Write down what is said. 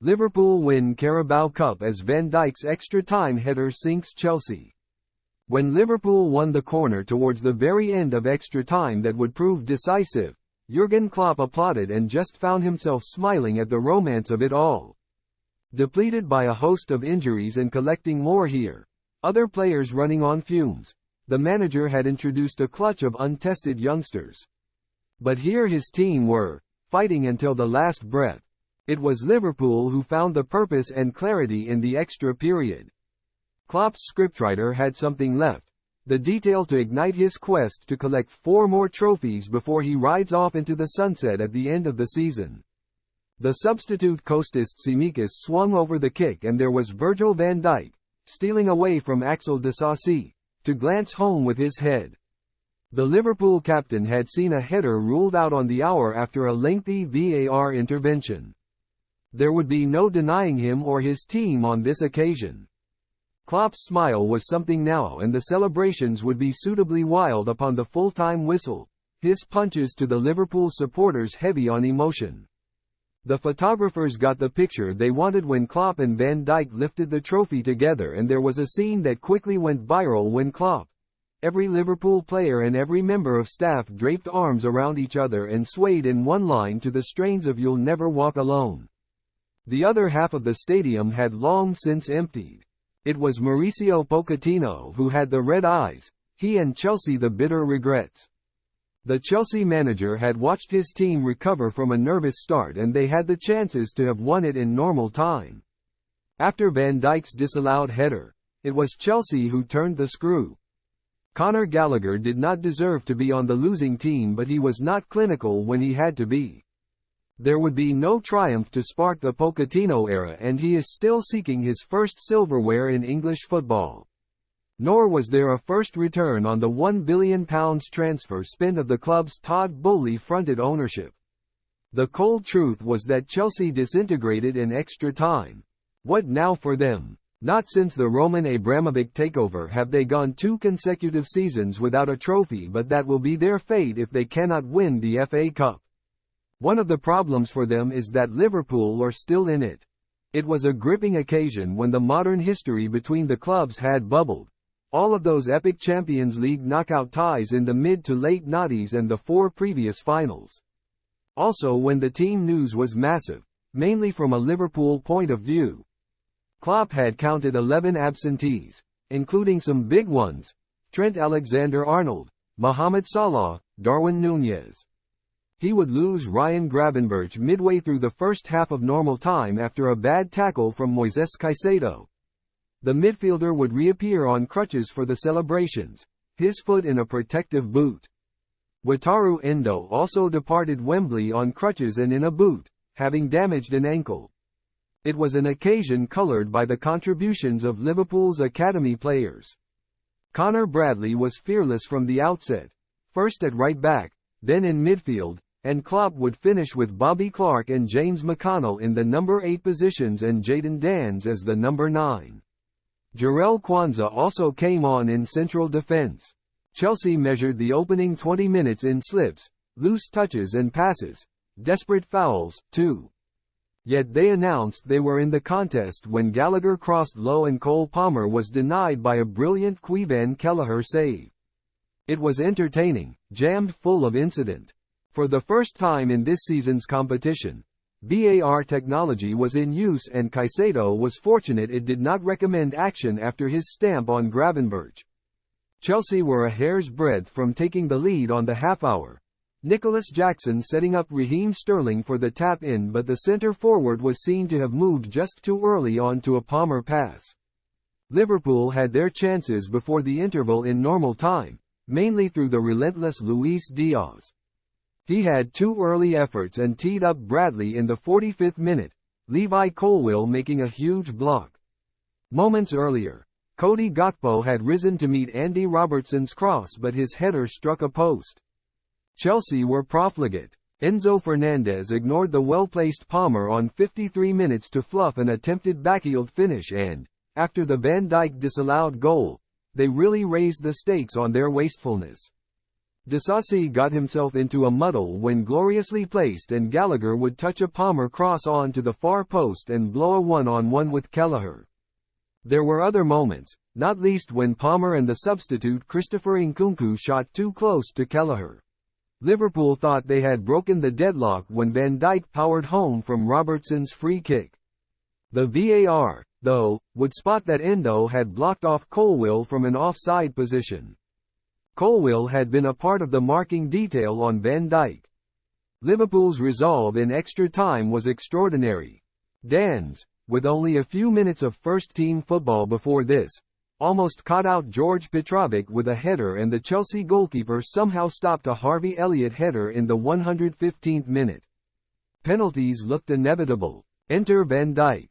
Liverpool win Carabao Cup as Van Dijk's extra-time header sinks Chelsea. When Liverpool won the corner towards the very end of extra time that would prove decisive, Jurgen Klopp applauded and just found himself smiling at the romance of it all. Depleted by a host of injuries and collecting more here, other players running on fumes, the manager had introduced a clutch of untested youngsters. But here his team were, fighting until the last breath. It was Liverpool who found the purpose and clarity in the extra period. Klopp's scriptwriter had something left, the detail to ignite his quest to collect 4 more trophies before he rides off into the sunset at the end of the season. The substitute Kostas Tsimikas swung over the kick and there was Virgil van Dijk, stealing away from Axel Disasi, to glance home with his head. The Liverpool captain had seen a header ruled out on the hour after a lengthy VAR intervention. There would be no denying him or his team on this occasion. Klopp's smile was something now and the celebrations would be suitably wild upon the full-time whistle, his punches to the Liverpool supporters heavy on emotion. The photographers got the picture they wanted when Klopp and Van Dijk lifted the trophy together, and there was a scene that quickly went viral when Klopp, every Liverpool player and every member of staff draped arms around each other and swayed in one line to the strains of "You'll Never Walk Alone." The other half of the stadium had long since emptied. It was Mauricio Pochettino who had the red eyes, he and Chelsea the bitter regrets. The Chelsea manager had watched his team recover from a nervous start and they had the chances to have won it in normal time. After Van Dijk's disallowed header, it was Chelsea who turned the screw. Conor Gallagher did not deserve to be on the losing team, but he was not clinical when he had to be. There would be no triumph to spark the Pochettino era, and he is still seeking his first silverware in English football. Nor was there a first return on the £1 billion transfer spin of the club's Todd Bowley-fronted ownership. The cold truth was that Chelsea disintegrated in extra time. What now for them? Not since the Roman Abramovich takeover have they gone 2 consecutive seasons without a trophy, but that will be their fate if they cannot win the FA Cup. One of the problems for them is that Liverpool are still in it. It was a gripping occasion when the modern history between the clubs had bubbled. All of those epic Champions League knockout ties in the mid to late noughties and the 4 previous finals. Also when the team news was massive, mainly from a Liverpool point of view. Klopp had counted 11 absentees, including some big ones: Trent Alexander-Arnold, Mohamed Salah, Darwin Núñez. He would lose Ryan Gravenberch midway through the first half of normal time after a bad tackle from Moises Caicedo. The midfielder would reappear on crutches for the celebrations, his foot in a protective boot. Wataru Endo also departed Wembley on crutches and in a boot, having damaged an ankle. It was an occasion colored by the contributions of Liverpool's academy players. Connor Bradley was fearless from the outset, first at right back, then in midfield, and Klopp would finish with Bobby Clark and James McConnell in the number 8 positions and Jadon Danns as the number 9. Jarell Quansah also came on in central defense. Chelsea measured the opening 20 minutes in slips, loose touches and passes, desperate fouls, too. Yet they announced they were in the contest when Gallagher crossed low and Cole Palmer was denied by a brilliant Quivan Kelleher save. It was entertaining, jammed full of incident. For the first time in this season's competition, VAR technology was in use and Caicedo was fortunate it did not recommend action after his stamp on Gravenberch. Chelsea were a hair's breadth from taking the lead on the half-hour. Nicholas Jackson setting up Raheem Sterling for the tap-in, but the centre-forward was seen to have moved just too early onto a Palmer pass. Liverpool had their chances before the interval in normal time, mainly through the relentless Luis Diaz. He had 2 early efforts and teed up Bradley in the 45th minute, Levi Colwill making a huge block. Moments earlier, Cody Gakpo had risen to meet Andy Robertson's cross, but his header struck a post. Chelsea were profligate. Enzo Fernandez ignored the well-placed Palmer on 53 minutes to fluff an attempted backheel finish, and, after the Van Dijk disallowed goal, they really raised the stakes on their wastefulness. Disasi got himself into a muddle when gloriously placed and Gallagher would touch a Palmer cross on to the far post and blow a one-on-one with Kelleher. There were other moments, not least when Palmer and the substitute Christopher Nkunku shot too close to Kelleher. Liverpool thought they had broken the deadlock when Van Dijk powered home from Robertson's free kick. The VAR, though, would spot that Endo had blocked off Colwill from an offside position. Colwill had been a part of the marking detail on Van Dijk. Liverpool's resolve in extra time was extraordinary. Dans, with only a few minutes of first-team football before this, almost caught out George Petrovic with a header, and the Chelsea goalkeeper somehow stopped a Harvey Elliott header in the 115th minute. Penalties looked inevitable. Enter Van Dijk.